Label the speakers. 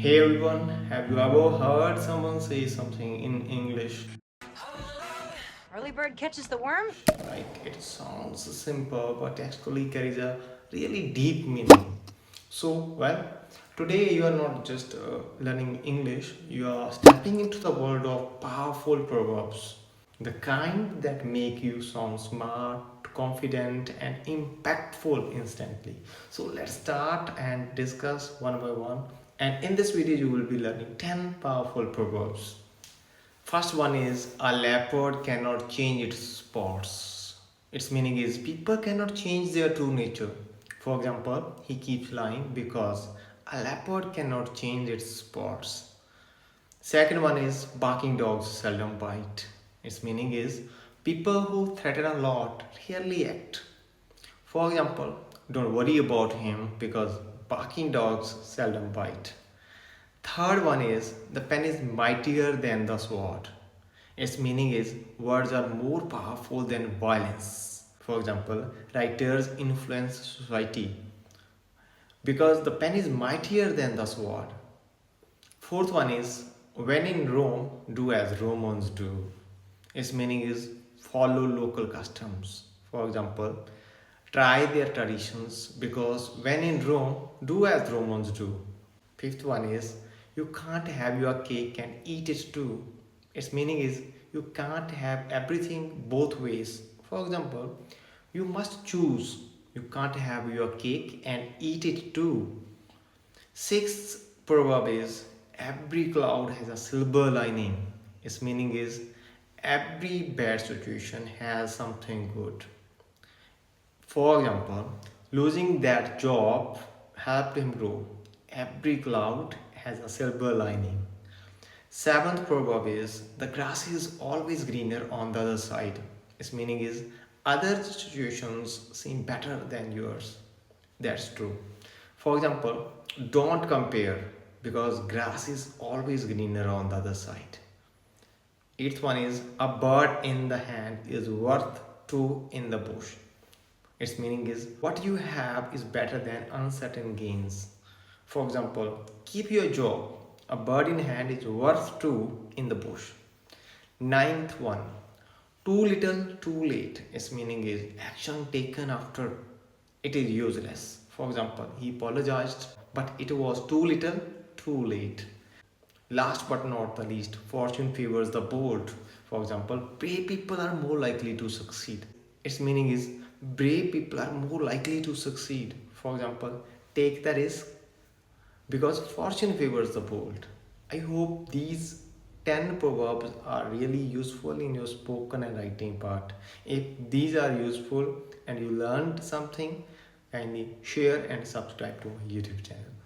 Speaker 1: Hey everyone, have you ever heard someone say something in English
Speaker 2: Early bird catches the worm?
Speaker 1: like it sounds simple but actually carries a really deep meaning? Today you are not just learning English, you are stepping into the world of powerful proverbs, the kind that make you sound smart, confident, and impactful instantly. So let's start and discuss one by one. And in this video, you will be learning 10 powerful proverbs. First one is a leopard cannot change its spots. Its meaning is people cannot change their true nature. For example, he keeps lying because a leopard cannot change its spots. Second one is barking dogs seldom bite. Its meaning is people who threaten a lot rarely act. For example, don't worry about him because barking dogs seldom bite. Third one is the pen is mightier than the sword. Its meaning is words are more powerful than violence. For example, writers influence society because the pen is mightier than the sword. Fourth one is when in Rome, do as Romans do. Its meaning is follow local customs. For example, try their traditions because when in Rome, do as Romans do. Fifth one is you can't have your cake and eat it too. Its meaning is you can't have everything both ways. For example, you must choose. You can't have your cake and eat it too. Sixth proverb is every cloud has a silver lining. Its meaning is every bad situation has something good. For example, losing that job helped him grow. Every cloud has a silver lining. Seventh proverb is the grass is always greener on the other side. Its meaning is other situations seem better than yours. That's true. For example, don't compare because grass is always greener on the other side. Eighth one is a bird in the hand is worth two in the bush. Its meaning is what you have is better than uncertain gains. For example, keep your job. A bird in hand is worth two in the bush. Ninth one, too little, too late. Its meaning is action taken after it is useless. For example, he apologized, but it was too little, too late. Last but not the least, fortune favors the bold. For example, brave people are more likely to succeed. Its meaning is brave people are more likely to succeed. For example, take the risk because fortune favors the bold. I hope these 10 proverbs are really useful in your spoken and writing part. If these are useful and you learned something, kindly share and subscribe to my YouTube channel.